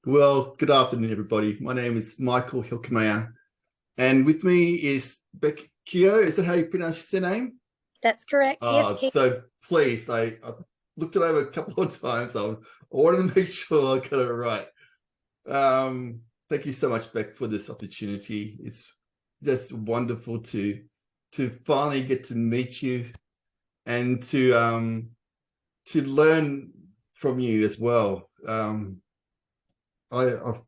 Well, good afternoon, everybody. My name is Michael Hilkemeyer, and with me is Beck Keough. Is that how you pronounce your name? That's correct. Oh, Yes. so pleased. I looked it over a couple of times. I wanted to make sure I got it right. Thank you so much, Beck, for this opportunity. It's just wonderful to finally get to meet you and to learn from you as well. I've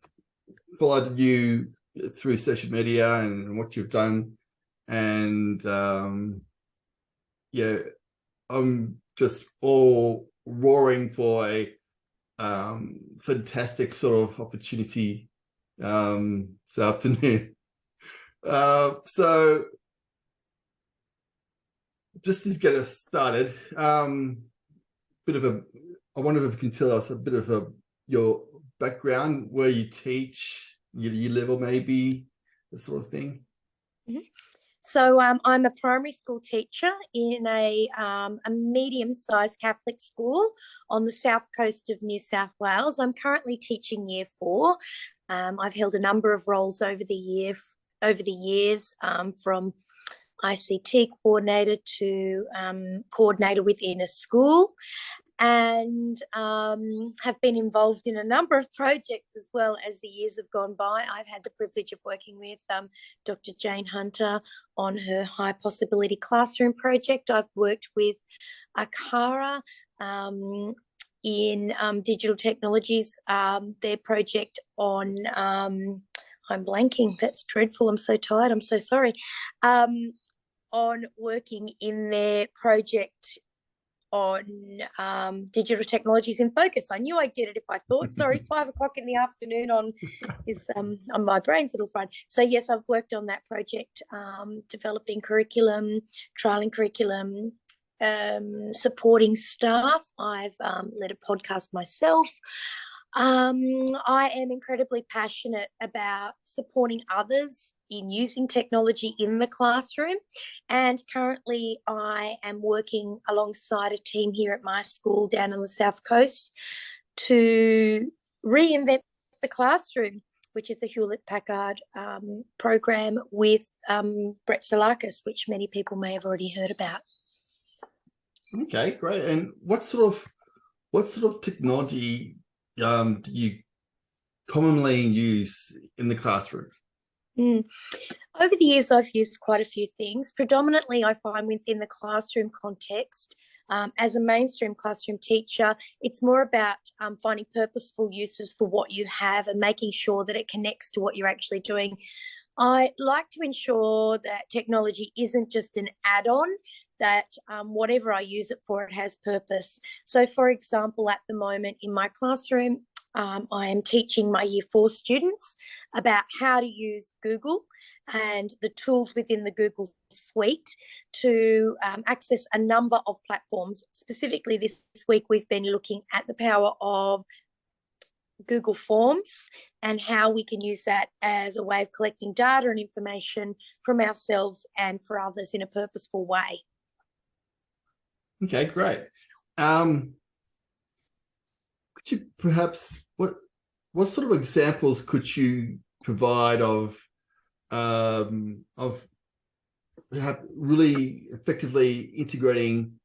followed you through social media and what you've done, and yeah, I'm just all roaring for a fantastic sort of opportunity this afternoon. So just to get us started, bit of a, I wonder if you can tell us a bit of your background, where you teach, your level maybe, that sort of thing. Mm-hmm. So I'm a primary school teacher in a medium-sized Catholic school on the south coast of New South Wales. I'm currently teaching Year 4. I've held a number of roles over the years, from ICT coordinator to coordinator within a school, and have been involved in a number of projects as well as the years have gone by. I've had the privilege of working with Dr. Jane Hunter on her High Possibility Classroom project. I've worked with ACARA in digital technologies, their project on, I'm blanking, that's dreadful, I'm so tired, I'm so sorry, on working in their project on digital technologies in focus. I knew I'd get it if I thought. Sorry, 5 o'clock in the afternoon on my brain's little friend. So yes, I've worked on that project, developing curriculum, trialing curriculum, supporting staff. I've led a podcast myself. I am incredibly passionate about supporting others in using technology in the classroom, and currently I am working alongside a team here at my school down on the South Coast to reinvent the classroom, which is a Hewlett-Packard program with Brett Salakis, which many people may have already heard about. Okay, great. And what sort of technology do you commonly use in the classroom? Over the years, I've used quite a few things. Predominantly, I find within the classroom context, as a mainstream classroom teacher, it's more about finding purposeful uses for what you have and making sure that it connects to what you're actually doing. I like to ensure that technology isn't just an add-on, that whatever I use it for, it has purpose. So, for example, at the moment in my classroom, I am teaching my Year 4 students about how to use Google and the tools within the Google suite to access a number of platforms. Specifically this week, we've been looking at the power of Google Forms and how we can use that as a way of collecting data and information from ourselves and for others in a purposeful way. Okay, great. Could you perhaps, what sort of examples could you provide of really effectively integrating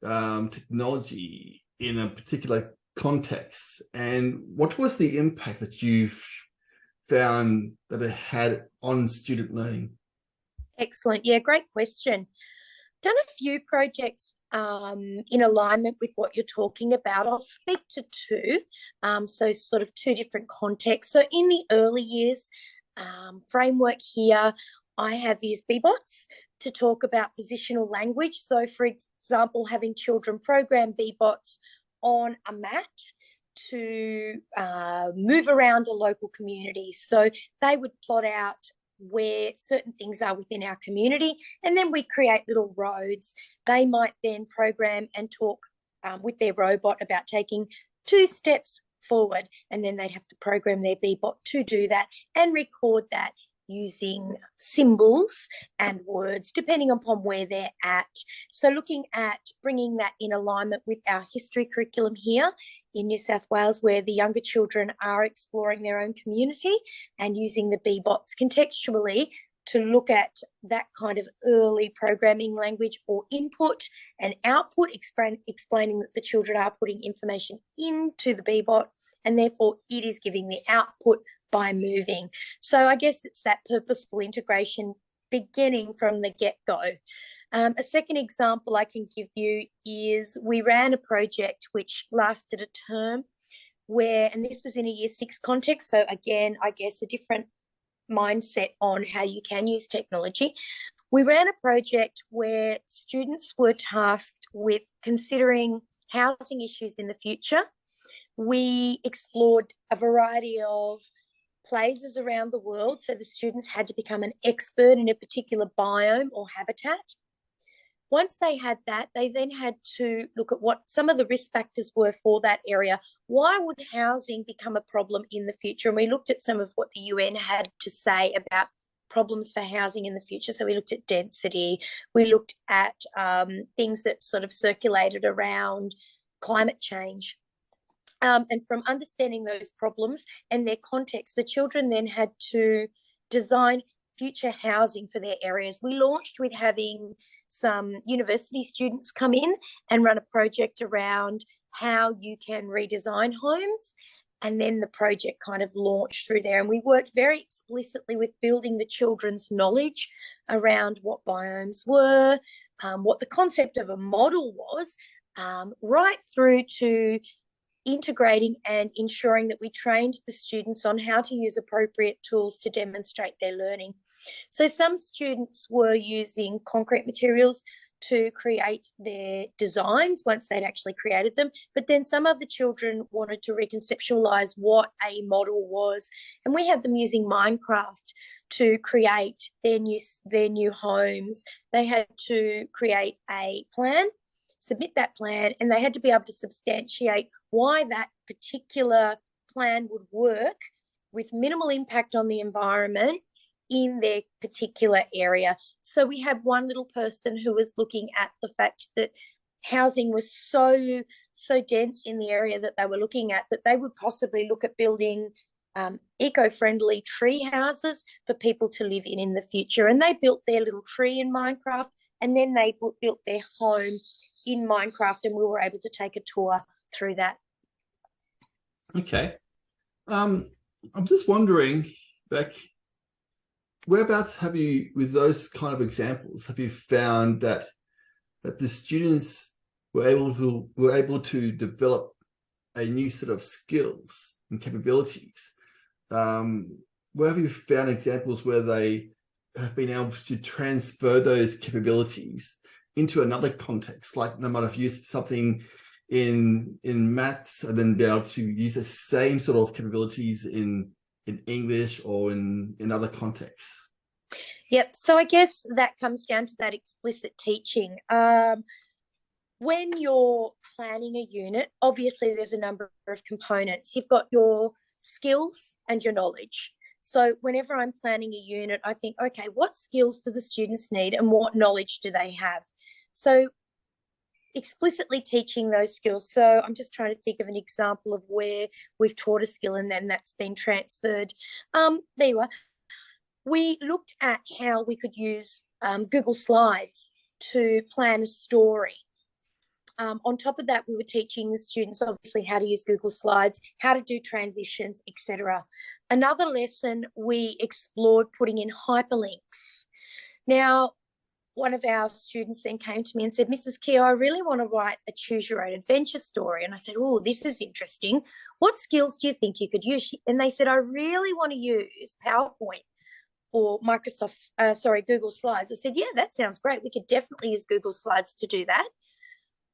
technology in a particular context, and what was the impact that you've found that it had on student learning? Excellent. Yeah, great question. Done a few projects in alignment with what you're talking about. I'll speak to two, so sort of two different contexts. So in the early years framework here, I have used BBots to talk about positional language. So for example, having children program BBots on a mat to move around a local community. So they would plot out where certain things are within our community, and then we create little roads. They might then program and talk with their robot about taking 2 steps forward, and then they'd have to program their BBot to do that and record that using symbols and words, depending upon where they're at. So looking at bringing that in alignment with our history curriculum here in New South Wales, where the younger children are exploring their own community and using the BBOTs contextually to look at that kind of early programming language or input and output, explaining that the children are putting information into the BBOT and therefore it is giving the output by moving. So I guess it's that purposeful integration beginning from the get-go. A second example I can give you is we ran a project which lasted a term where, and this was in a year 6 context, so again, I guess a different mindset on how you can use technology. We ran a project where students were tasked with considering housing issues in the future. We explored a variety of places around the world, so the students had to become an expert in a particular biome or habitat. Once they had that, they then had to look at what some of the risk factors were for that area. Why would housing become a problem in the future? And we looked at some of what the UN had to say about problems for housing in the future. So we looked at density. We looked at things that sort of circulated around climate change. And from understanding those problems and their context, the children then had to design future housing for their areas. We launched with having some university students come in and run a project around how you can redesign homes. And then the project kind of launched through there. And we worked very explicitly with building the children's knowledge around what biomes were, what the concept of a model was, right through to integrating and ensuring that we trained the students on how to use appropriate tools to demonstrate their learning. So some students were using concrete materials to create their designs once they'd actually created them, but then some of the children wanted to reconceptualize what a model was, and we had them using Minecraft to create their new homes. They had to create a plan, submit that plan, and they had to be able to substantiate why that particular plan would work with minimal impact on the environment in their particular area. So we had one little person who was looking at the fact that housing was so dense in the area that they were looking at that they would possibly look at building eco-friendly tree houses for people to live in the future. And they built their little tree in Minecraft, and then they built their home in Minecraft, and we were able to take a tour through that. Okay. I'm just wondering, Beck, whereabouts have you, with those kind of examples, have you found that the students were able to develop a new set of skills and capabilities? Where have you found examples where they have been able to transfer those capabilities into another context? Like they might have used something in maths and then be able to use the same sort of capabilities in English or in other contexts. Yep. So I guess that comes down to that explicit teaching. When you're planning a unit, obviously there's a number of components. You've got your skills and your knowledge. So whenever I'm planning a unit, I think, okay, what skills do the students need and what knowledge do they have? So explicitly teaching those skills. So I'm just trying to think of an example of where we've taught a skill and then that's been transferred. There you are. We looked at how we could use Google Slides to plan a story. On top of that, we were teaching the students obviously how to use Google Slides, how to do transitions, etc. Another lesson, we explored putting in hyperlinks. Now, one of our students then came to me and said, Mrs. Keough, I really want to write a choose your own adventure story. And I said, oh, this is interesting. What skills do you think you could use? And they said, I really want to use PowerPoint or Google Slides. I said, yeah, that sounds great. We could definitely use Google Slides to do that.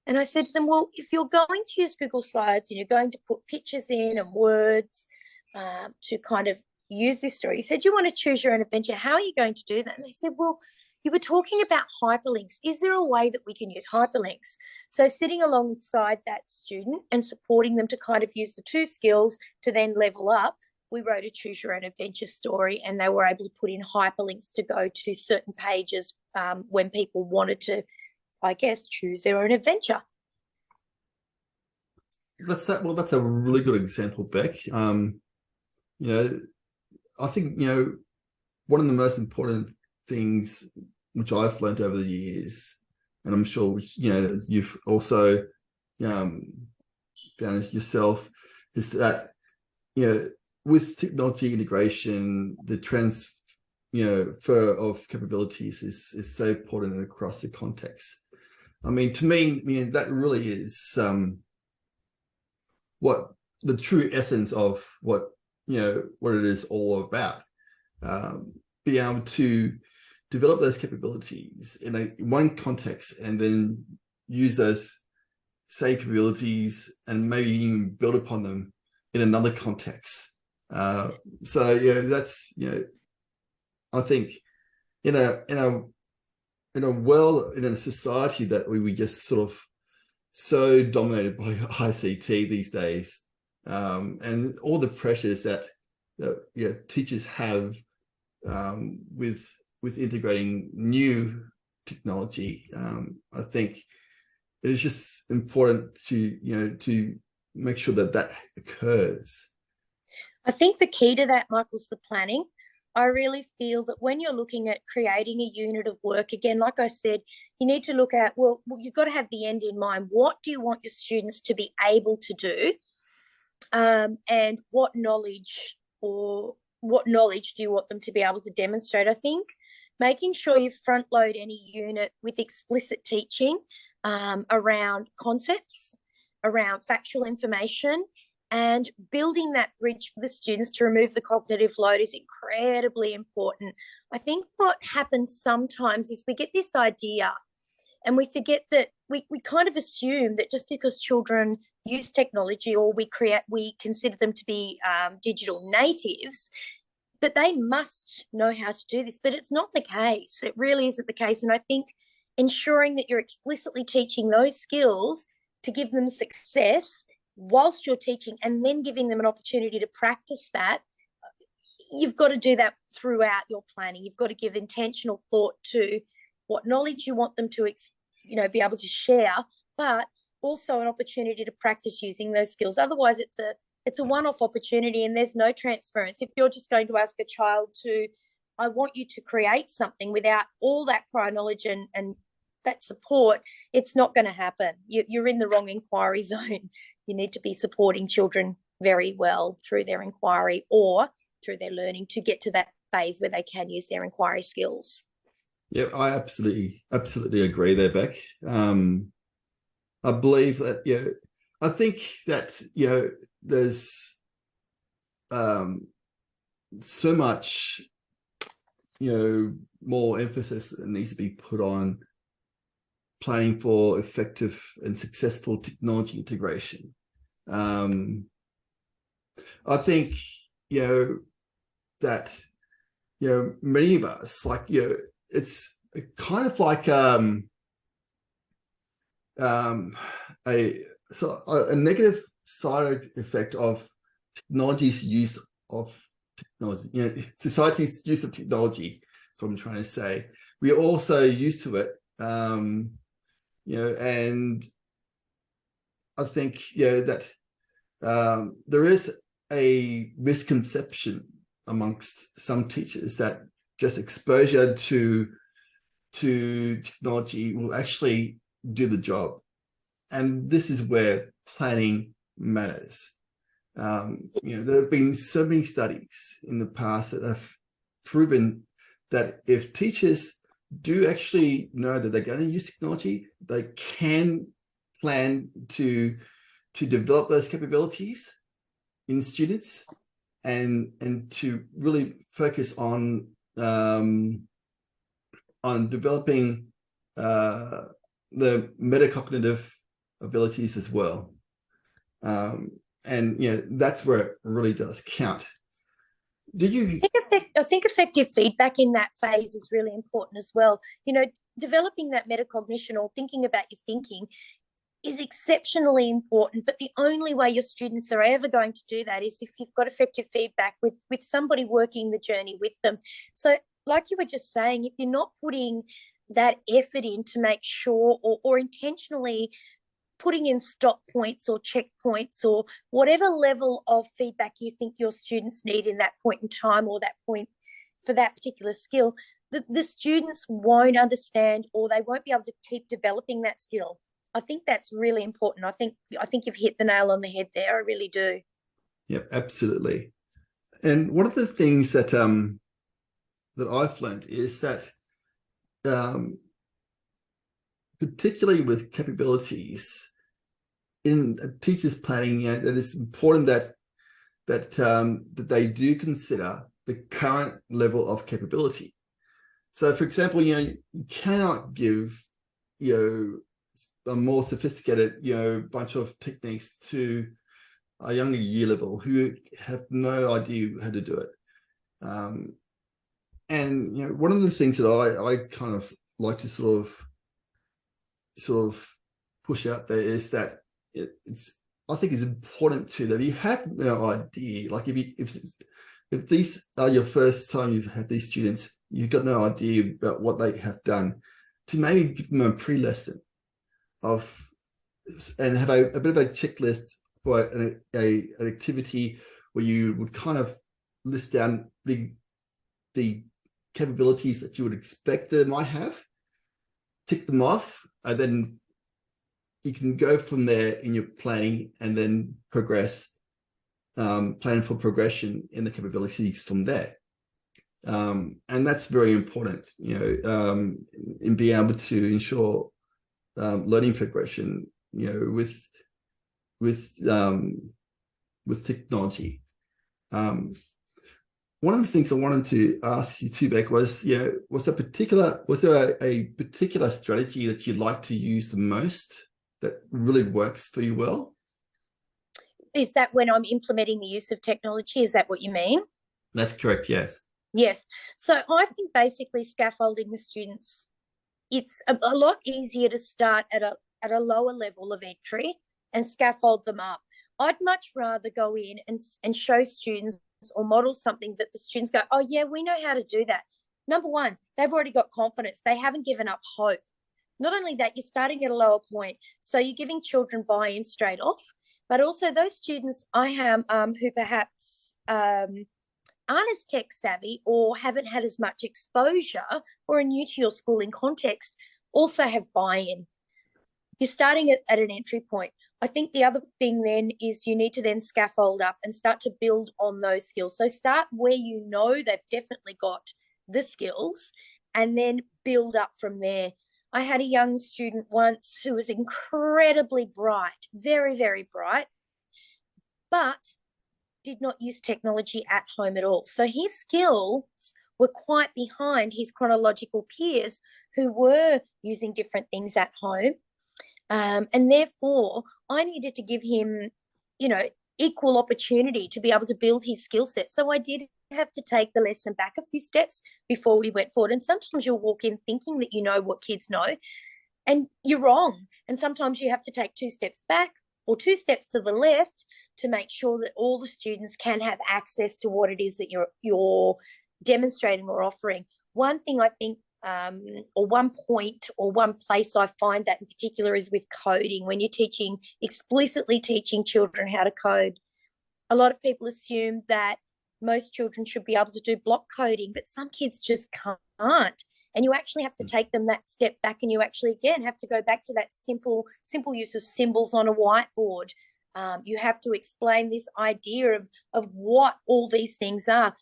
And I said to them, well, if you're going to use Google Slides and you're going to put pictures in and words to kind of use this story, you said you want to choose your own adventure. How are you going to do that? And they said, well, you were talking about hyperlinks. Is there a way that we can use hyperlinks? So sitting alongside that student and supporting them to kind of use the two skills to then level up we wrote a choose your own adventure story, and they were able to put in hyperlinks to go to certain pages when people wanted to, I guess, choose their own adventure. That's a really good example, Beck. I think, one of the most important things which I've learned over the years, and I'm sure, you've also found it yourself, is that, with technology integration, the transfer of capabilities is so important across the context. I mean, to me, that really is what the true essence of what it is all about. Be able to develop those capabilities in one context, and then use those same capabilities and maybe even build upon them in another context. So that's I think in a world, in a society that we just sort of so dominated by ICT these days, and all the pressures that teachers have with integrating new technology. I think it is just important to make sure that occurs. I think the key to that, Michael, is the planning. I really feel that when you're looking at creating a unit of work, again, like I said, you need to look at, well, you've got to have the end in mind. What do you want your students to be able to do? And what knowledge do you want them to be able to demonstrate? I think making sure you front load any unit with explicit teaching around concepts, around factual information, and building that bridge for the students to remove the cognitive load is incredibly important. I think what happens sometimes is we get this idea and we forget that we kind of assume that just because children use technology, or we consider them to be digital natives, that they must know how to do this. But it's not the case. It really isn't the case. And I think ensuring that you're explicitly teaching those skills to give them success whilst you're teaching, and then giving them an opportunity to practice that, you've got to do that throughout your planning. You've got to give intentional thought to what knowledge you want them to be able to share, but also an opportunity to practice using those skills. Otherwise, it's a one-off opportunity and there's no transference. If you're just going to ask a child I want you to create something without all that prior knowledge and that support, it's not going to happen. You're in the wrong inquiry zone. You need to be supporting children very well through their inquiry or through their learning to get to that phase where they can use their inquiry skills. Yeah, I absolutely agree there, Beck. I believe that, I think that, there's so much, more emphasis that needs to be put on planning for effective and successful technology integration. I think, that, many of us, like, it's kind of like a negative side effect of technology's use of technology, society's use of technology. That's what I'm trying to say. We are also used to it, and I think, that there is a misconception amongst some teachers that just exposure to technology will actually do the job. And this is where planning matters. There have been so many studies in the past that have proven that if teachers do actually know that they're going to use technology, they can plan to develop those capabilities in students, and to really focus on developing the metacognitive abilities as well. And that's where it really does count. I think effective feedback in that phase is really important as well. Developing that metacognition, or thinking about your thinking, is exceptionally important, but the only way your students are ever going to do that is if you've got effective feedback with somebody working the journey with them. So like you were just saying, if you're not putting that effort in to make sure, or intentionally putting in stop points or checkpoints or whatever level of feedback you think your students need in that point in time or that point for that particular skill, the students won't understand, or they won't be able to keep developing that skill. I think that's really important. I think you've hit the nail on the head there. I really do. Yep, absolutely. And one of the things that that I've learned is that particularly with capabilities in teachers planning, that it's important that that they do consider the current level of capability. So, for example, you cannot give a more sophisticated bunch of techniques to a younger year level who have no idea how to do it. And one of the things that I kind of like to sort of push out there is that I think it's important too that you have no idea. Like if these are your first time you've had these students, you've got no idea about what they have done, to maybe give them a pre-lesson and have a bit of a checklist for an activity where you would kind of list down the capabilities that you would expect they might have, tick them off, and then you can go from there in your planning and then progress, plan for progression in the capabilities from there. And that's very important, in being able to ensure learning progression, with technology. One of the things I wanted to ask you too, Beck, was was there a particular strategy that you'd like to use the most that really works for you well? Is that when I'm implementing the use of technology? Is that what you mean? That's correct, yes. Yes. So I think basically scaffolding the students, it's a lot easier to start at a lower level of entry and scaffold them up. I'd much rather go in and show students or model something that the students go, oh yeah, we know how to do that. Number one, they've already got confidence. They haven't given up hope. Not only that, you're starting at a lower point. So you're giving children buy-in straight off, but also those students I have who perhaps aren't as tech savvy or haven't had as much exposure or are new to your schooling context also have buy-in. You're starting at an entry point. I think the other thing then is you need to then scaffold up and start to build on those skills. So start where you know they've definitely got the skills and then build up from there. I had a young student once who was incredibly bright, very, very bright, but did not use technology at home at all. So his skills were quite behind his chronological peers who were using different things at home. And therefore, I needed to give him, equal opportunity to be able to build his skill set. So I did have to take the lesson back a few steps before we went forward. And sometimes you'll walk in thinking that you know what kids know, and you're wrong. And sometimes you have to take 2 steps back or 2 steps to the left to make sure that all the students can have access to what it is that you're demonstrating or offering. One thing I think, or one point or one place I find that in particular is with coding. When you're explicitly teaching children how to code, a lot of people assume that most children should be able to do block coding, but some kids just can't. And you actually have to take them that step back, and you actually, again, have to go back to that simple use of symbols on a whiteboard. You have to explain this idea of what all these things are.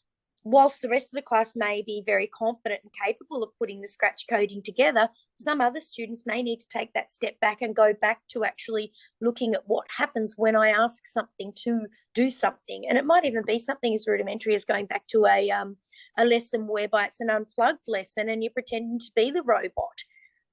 Whilst the rest of the class may be very confident and capable of putting the scratch coding together, some other students may need to take that step back and go back to actually looking at what happens when I ask something to do something. And it might even be something as rudimentary as going back to a lesson whereby it's an unplugged lesson and you're pretending to be the robot.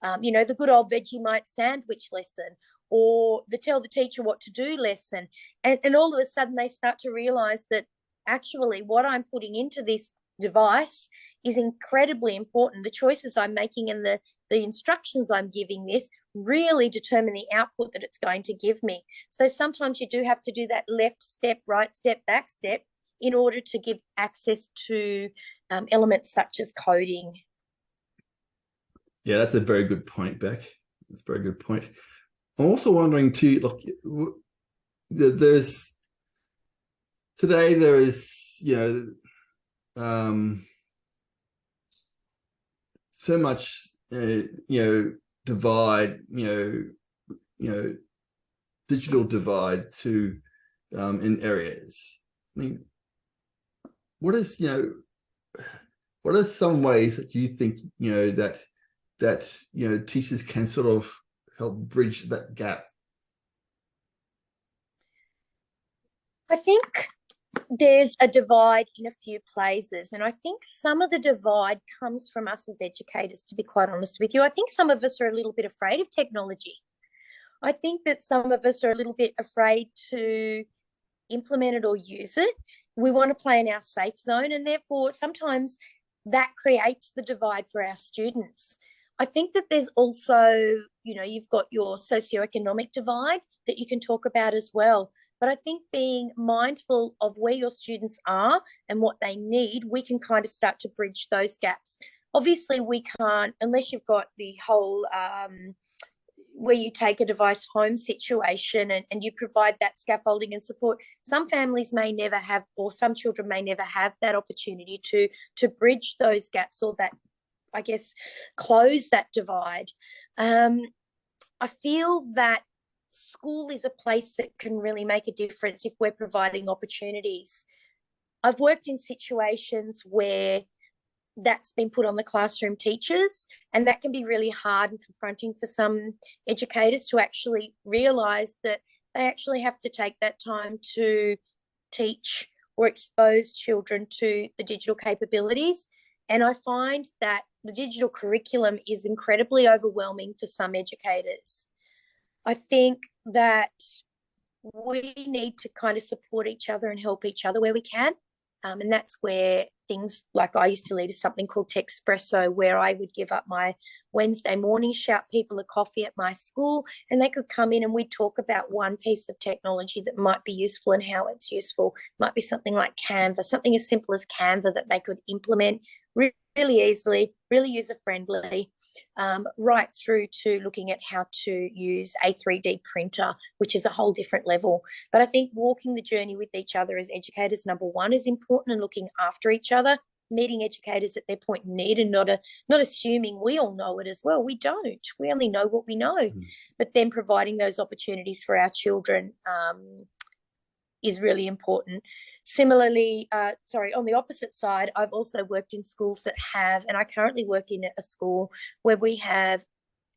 The good old Vegemite sandwich lesson, or the tell the teacher what to do lesson. And all of a sudden they start to realize that actually what I'm putting into this device is incredibly important. The choices I'm making and the the instructions I'm giving this really determine the output that it's going to give me. So sometimes you do have to do that left step, right step, back step in order to give access to elements such as coding. Yeah, that's a very good point, Beck. That's a very good point. I'm also wondering too, look, there's today there is, so much, divide, digital divide to in areas. I mean, what are some ways that you think, that teachers can sort of help bridge that gap? I think there's a divide in a few places, and I think some of the divide comes from us as educators, to be quite honest with you. I think some of us are a little bit afraid of technology. I think that some of us are a little bit afraid to implement it or use it. We want to play in our safe zone, and therefore sometimes that creates the divide for our students. I think that there's also, you've got your socioeconomic divide that you can talk about as well. But I think being mindful of where your students are and what they need, we can kind of start to bridge those gaps. Obviously, we can't, unless you've got the whole where you take a device home situation and you provide that scaffolding and support. Some families may never have, or some children may never have that opportunity to bridge those gaps, or that, I guess, close that divide. I feel that school is a place that can really make a difference if we're providing opportunities. I've worked in situations where that's been put on the classroom teachers, and that can be really hard and confronting for some educators to actually realise that they actually have to take that time to teach or expose children to the digital capabilities. And I find that the digital curriculum is incredibly overwhelming for some educators. I think that we need to kind of support each other and help each other where we can. And that's where things like I used to lead something called Texpresso, where I would give up my Wednesday morning, shout people a coffee at my school, and they could come in and we'd talk about one piece of technology that might be useful and how it's useful. It might be something like Canva, something as simple as Canva that they could implement really easily, really user-friendly. Right through to looking at how to use a 3D printer, which is a whole different level. But I think walking the journey with each other as educators, number one, is important, and looking after each other, meeting educators at their point of need, and not assuming we all know it as well. We don't. We only know what we know. But then providing those opportunities for our children is really important. Similarly, on the opposite side, I've also worked in schools that have, and I currently work in a school where we have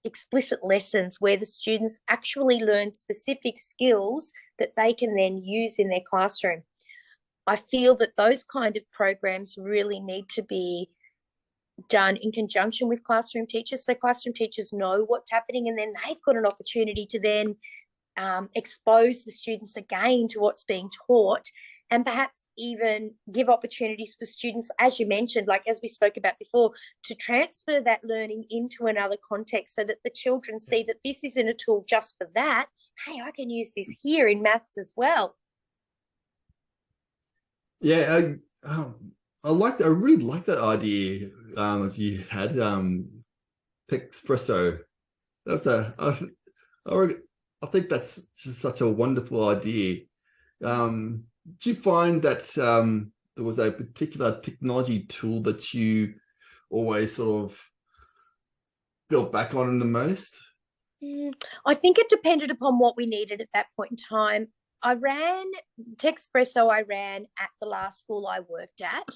explicit lessons where the students actually learn specific skills that they can then use in their classroom. I feel that those kind of programs really need to be done in conjunction with classroom teachers, so classroom teachers know what's happening, and then they've got an opportunity to then expose the students again to what's being taught, and perhaps even give opportunities for students, as you mentioned, like as we spoke about before, to transfer that learning into another context so that the children see that this isn't a tool just for that. Hey, I can use this here in maths as well. Yeah, I really like that idea. You had Texpresso. That's I think that's just such a wonderful idea. Do you find that there was a particular technology tool that you always sort of fell back on the most? I think it depended upon what we needed at that point in time. I ran at the last school I worked at,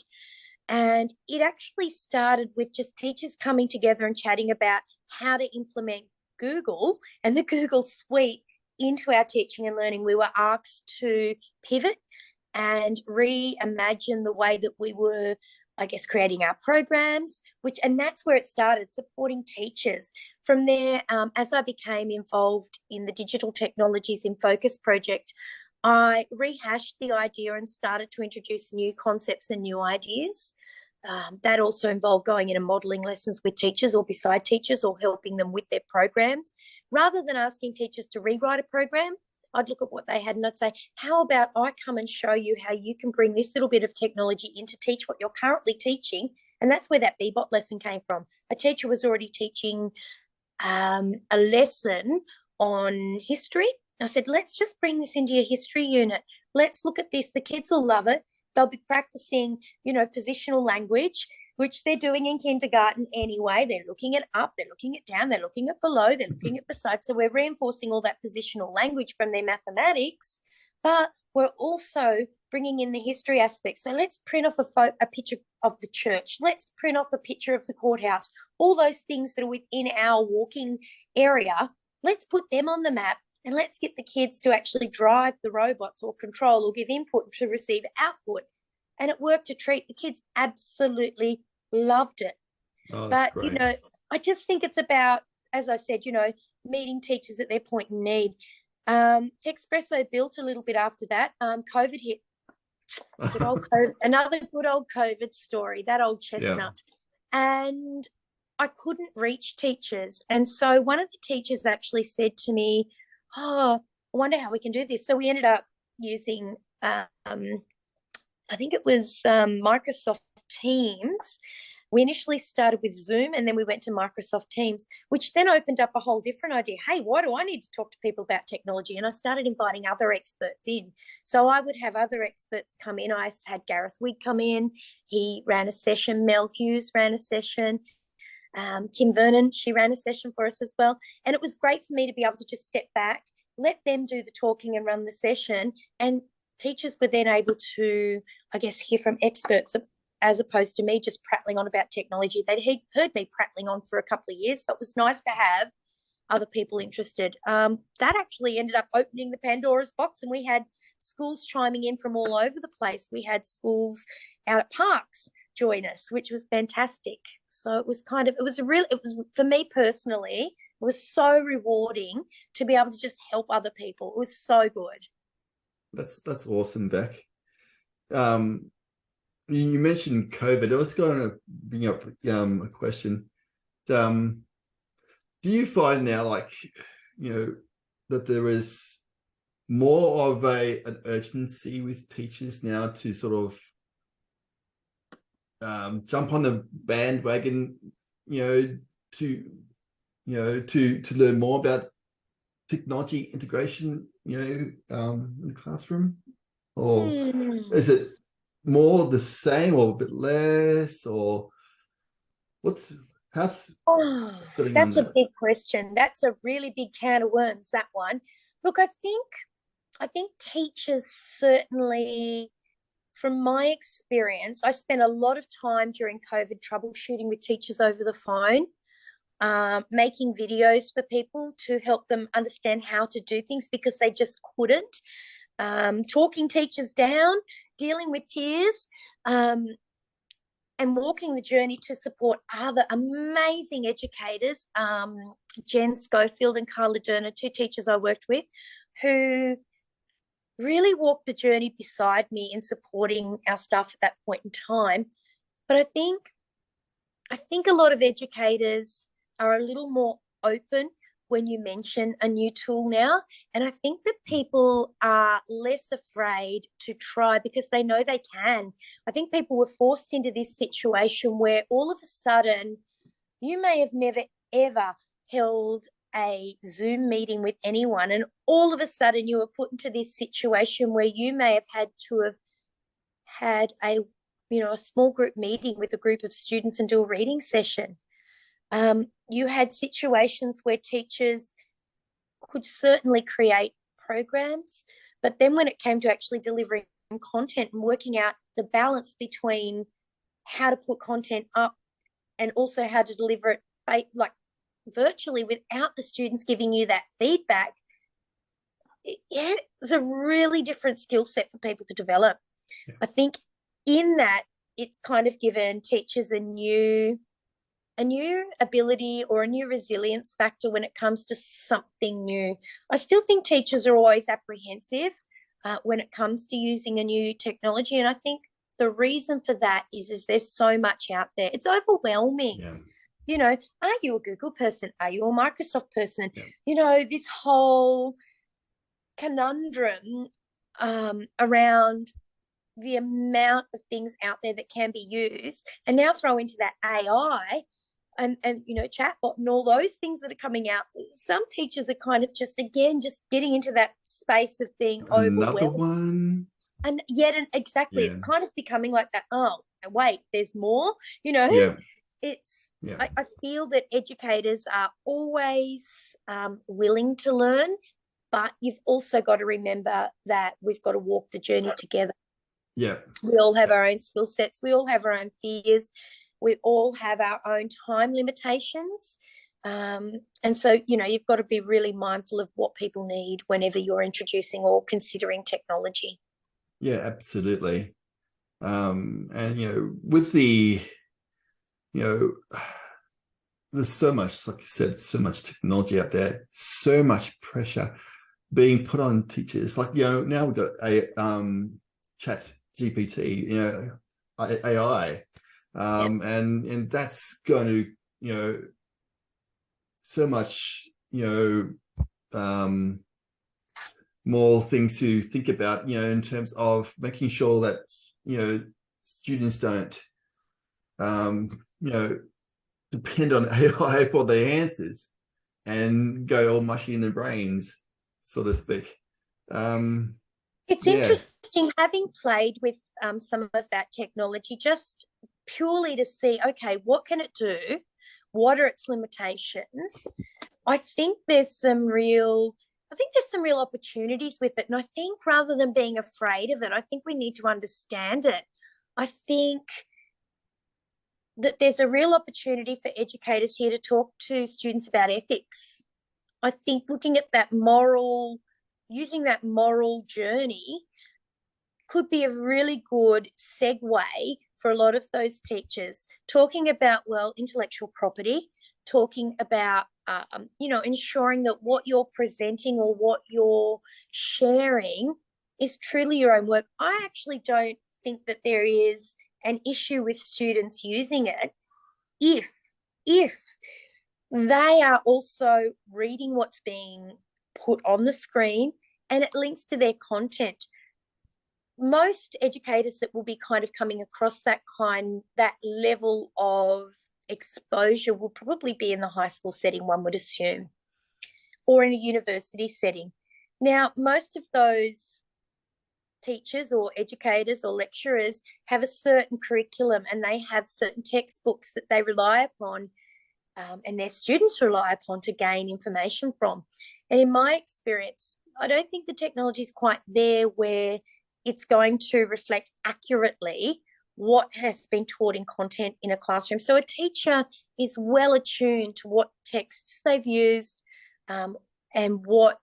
and it actually started with just teachers coming together and chatting about how to implement Google and the Google suite into our teaching and learning. We were asked to pivot and reimagine the way that we were, I guess, creating our programs, and that's where it started, supporting teachers. From there, as I became involved in the Digital Technologies in Focus project, I rehashed the idea and started to introduce new concepts and new ideas. That also involved going in and modelling lessons with teachers or beside teachers or helping them with their programs. Rather than asking teachers to rewrite a program, I'd look at what they had and I'd say, how about I come and show you how you can bring this little bit of technology in to teach what you're currently teaching? And that's where that Bebop lesson came from. A teacher was already teaching a lesson on history. I said, let's just bring this into your history unit. Let's look at this. The kids will love it. They'll be practicing, positional language, which they're doing in kindergarten anyway. They're looking at up, they're looking at down, they're looking at below, they're looking at beside. So we're reinforcing all that positional language from their mathematics, but we're also bringing in the history aspect. So let's print off a picture of the church. Let's print off a picture of the courthouse. All those things that are within our walking area, let's put them on the map. And let's get the kids to actually drive the robots or control or give input to receive output. And it worked a treat. The kids absolutely loved it. Oh, that's But, great. I just think it's about, as I said, meeting teachers at their point in need. Texpresso built a little bit after that. COVID hit. Good old COVID, another good old COVID story, that old chestnut. Yeah. And I couldn't reach teachers. And so one of the teachers actually said to me, I wonder how we can do this. So we ended up using, I think it was Microsoft Teams. We initially started with Zoom and then we went to Microsoft Teams, which then opened up a whole different idea. Hey, why do I need to talk to people about technology? And I started inviting other experts in. So I would have other experts come in. I had Gareth Wigg come in. He ran a session. Mel Hughes ran a session. Kim Vernon, she ran a session for us as well. And it was great for me to be able to just step back, let them do the talking and run the session. And teachers were then able to, I guess, hear from experts as opposed to me just prattling on about technology. They'd heard me prattling on for a couple of years. So it was nice to have other people interested. That actually ended up opening the Pandora's box, and we had schools chiming in from all over the place. We had schools out at parks join us, which was fantastic. So it was for me personally, it was so rewarding to be able to just help other people. It was so good. That's awesome, Beck. You mentioned COVID. I was going to bring up a question. Do you find now, that there is more of an urgency with teachers now to sort of jump on the bandwagon, to learn more about technology integration, in the classroom? Or is it more the same or a bit less, or that's a big question. That's a really big can of worms, that one. Look, I think teachers certainly, from my experience, I spent a lot of time during COVID troubleshooting with teachers over the phone, making videos for people to help them understand how to do things because they just couldn't, talking teachers down, dealing with tears, and walking the journey to support other amazing educators, Jen Schofield and Carla Derner, two teachers I worked with, who really walked the journey beside me in supporting our staff at that point in time. But I think a lot of educators are a little more open when you mention a new tool now. And I think that people are less afraid to try because they know they can. I think people were forced into this situation where all of a sudden you may have never, ever held a Zoom meeting with anyone, and all of a sudden you were put into this situation where you may have had to have had a small group meeting with a group of students and do a reading session. You had situations where teachers could certainly create programs, but then when it came to actually delivering content and working out the balance between how to put content up and also how to deliver it virtually without the students giving you that feedback, it's a really different skill set for people to develop. Yeah. I think in that it's kind of given teachers a new ability or a new resilience factor when it comes to something new. I still think teachers are always apprehensive when it comes to using a new technology, and I think the reason for that is there's so much out there. It's overwhelming. Yeah. You know, are you a Google person? Are you a Microsoft person? Yeah. You know, this whole conundrum around the amount of things out there that can be used, and now throw into that AI and you know, chatbot and all those things that are coming out. Some teachers are kind of just getting into that space of being Another overwhelmed. one. And yet, exactly, Yeah. it's kind of becoming like that. Oh, wait, there's more. You know, Yeah. it's. Yeah. I feel that educators are always willing to learn, but you've also got to remember that we've got to walk the journey together. Yeah. We all have our own skill sets. We all have our own fears. We all have our own time limitations. And so, you know, you've got to be really mindful of what people need whenever you're introducing or considering technology. Yeah, absolutely. And, you know, with the, you know, there's so much, like you said, so much technology out there, so much pressure being put on teachers. Like, you know, now we've got a chat GPT, you know, AI, and that's going to, you know, so much, you know, more things to think about, you know, in terms of making sure that, you know, students don't, you know, depend on AI for their answers and go all mushy in their brains, so to speak. It's Yeah. interesting having played with some of that technology, just purely to see, okay, what can it do? What are its limitations? I think there's some real opportunities with it. And I think rather than being afraid of it, I think we need to understand it. I think that there's a real opportunity for educators here to talk to students about ethics. I think looking at using that moral journey could be a really good segue for a lot of those teachers, talking about, well, intellectual property, talking about, you know, ensuring that what you're presenting or what you're sharing is truly your own work. I actually don't think that there is an issue with students using it if they are also reading what's being put on the screen and it links to their content. Most educators that will be kind of coming across that level of exposure will probably be in the high school setting, one would assume, or in a university setting. Now, most of those teachers or educators or lecturers have a certain curriculum and they have certain textbooks that they rely upon, and their students rely upon to gain information from. And in my experience, I don't think the technology is quite there where it's going to reflect accurately what has been taught in content in a classroom. So a teacher is well attuned to what texts they've used, and what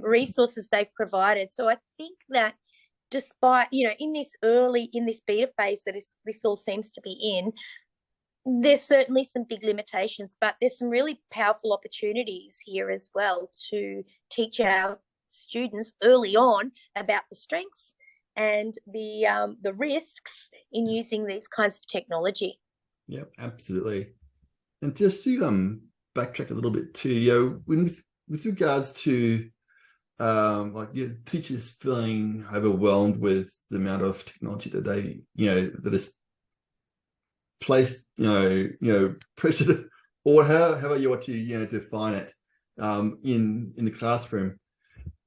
resources they've provided. So I think that despite, you know, in this beta phase that this all seems to be in, there's certainly some big limitations, but there's some really powerful opportunities here as well to teach our students early on about the strengths and the risks in using these kinds of technology. Yeah, absolutely. And just to backtrack a little bit too, you know, with regards to like, you know, teachers feeling overwhelmed with the amount of technology that they, you know, that is placed, you know, pressure, or however you want to, you know, define it, in the classroom.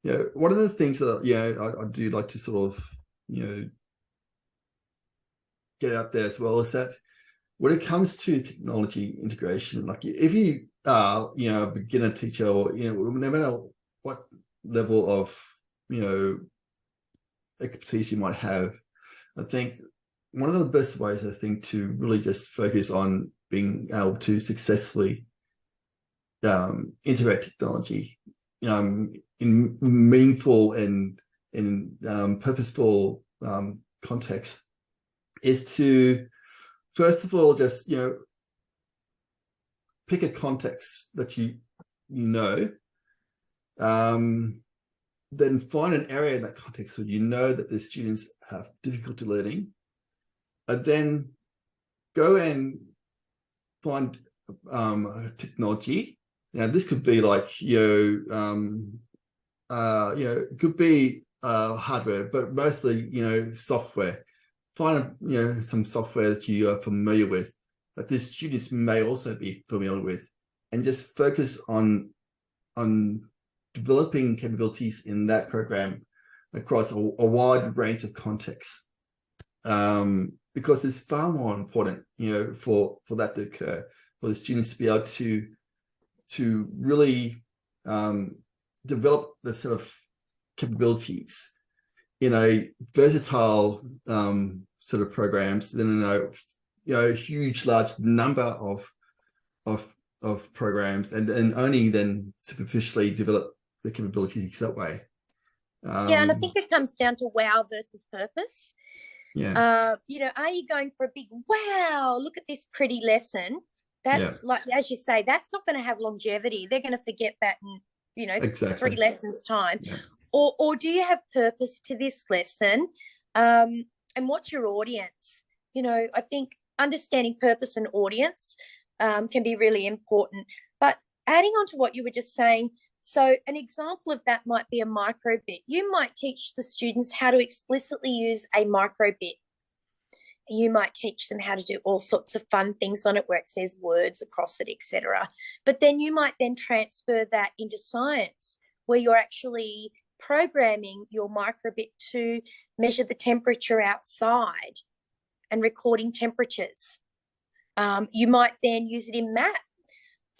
You know, one of the things that, you know, I do like to sort of, you know, get out there as well is that when it comes to technology integration, like if you are, you know, a beginner teacher, or, you know, no matter what level of, you know, expertise you might have, I think one of the best ways, I think, to really just focus on being able to successfully integrate technology in meaningful and in purposeful context is to, first of all, just, you know, pick a context that you know, then find an area in that context where you know that the students have difficulty learning, then go and find technology. Now, this could be like, it could be hardware, but mostly, software. Find, some software that you are familiar with, that the students may also be familiar with, and just focus on developing capabilities in that program across a wide range of contexts. Because it's far more important, for that to occur, for the students to be able to really develop the sort of capabilities in a versatile sort of programs, then a huge, large number of programs, and only then superficially develop the capabilities that way. Yeah, and I think it comes down to wow versus purpose. Yeah. Are you going for a big wow, look at this pretty lesson? That's like, as you say, that's not going to have longevity. They're going to forget that in, Exactly. 3 lessons time. Yeah. Or do you have purpose to this lesson? And what's your audience? I think understanding purpose and audience can be really important. But adding on to what you were just saying, so an example of that might be a microbit. You might teach the students how to explicitly use a microbit. You might teach them how to do all sorts of fun things on it where it says words across it, etc. But then you might then transfer that into science, where you're actually programming your microbit to measure the temperature outside and recording temperatures. You might then use it in math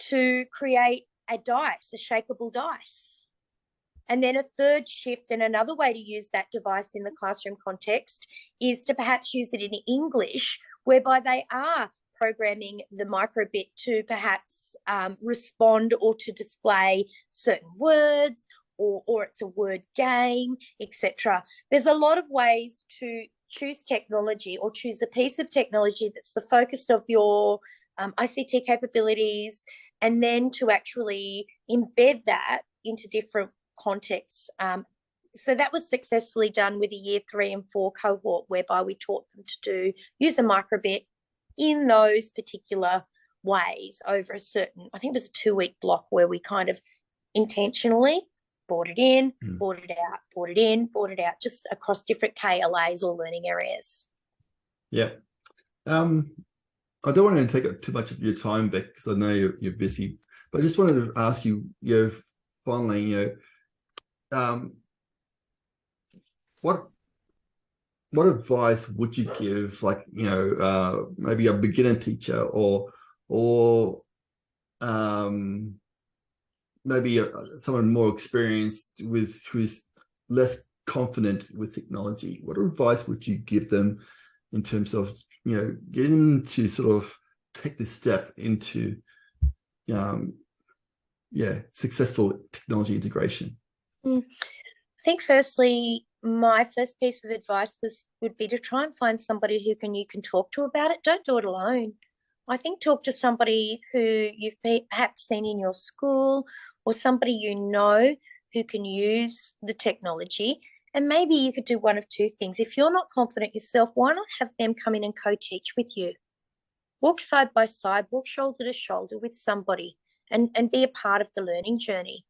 to create a dice, a shapeable dice. And then a third shift and another way to use that device in the classroom context is to perhaps use it in English, whereby they are programming the microbit to perhaps respond or to display certain words, or it's a word game, etc. There's a lot of ways to choose technology, or choose a piece of technology that's the focus of your ICT capabilities, and then to actually embed that into different contexts. So that was successfully done with a year 3 and 4 cohort, whereby we taught them to use a microbit in those particular ways over a certain, I think it was a 2-week block, where we kind of intentionally brought it in, brought it out, brought it in, brought it out, just across different KLAs or learning areas. Yeah. I don't want to take up too much of your time, Beck, because I know you're busy. But I just wanted to ask you, finally, what advice would you give, like, maybe a beginner teacher, or maybe someone more experienced who's less confident with technology? What advice would you give them in terms of getting them to sort of take this step into successful technology integration? I think firstly, my first piece of advice would be to try and find somebody you can talk to about it. Don't do it alone. I think talk to somebody who you've perhaps seen in your school, or somebody who can use the technology. And maybe you could do one of two things. If you're not confident yourself, why not have them come in and co-teach with you? Walk side by side, walk shoulder to shoulder with somebody, and be a part of the learning journey.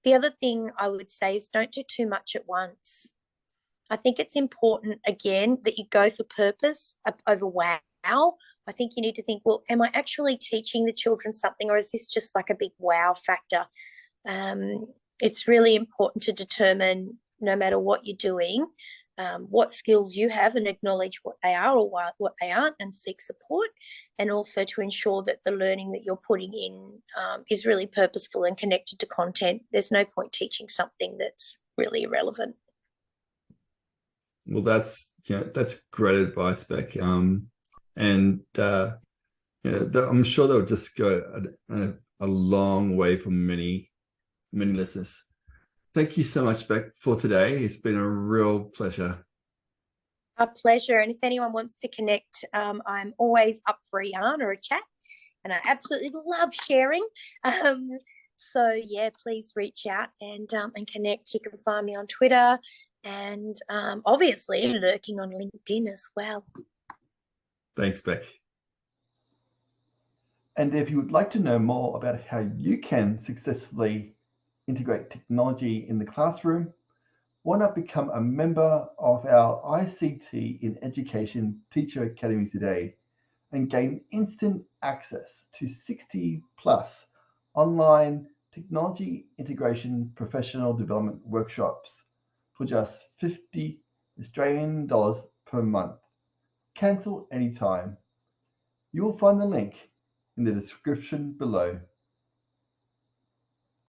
The other thing I would say is don't do too much at once. I think it's important, again, that you go for purpose over wow. I think you need to think, well, am I actually teaching the children something, or is this just like a big wow factor? It's really important to determine, no matter what you're doing, what skills you have, and acknowledge what they are or what they aren't, and seek support, and also to ensure that the learning that you're putting in is really purposeful and connected to content. There's no point teaching something that's really irrelevant. Well, that's great advice, Beck. And I'm sure they'll just go a long way for many listeners. Thank you so much, Beck, for today. It's been a real pleasure. A pleasure. And if anyone wants to connect, I'm always up for a yarn or a chat, and I absolutely love sharing. So yeah, please reach out and connect. You can find me on Twitter, and obviously lurking on LinkedIn as well. Thanks, Beck. And if you would like to know more about how you can successfully integrate technology in the classroom, why not become a member of our ICT in Education Teacher Academy today and gain instant access to 60 plus online technology integration professional development workshops for just 50 Australian dollars per month. Cancel anytime. You will find the link in the description below.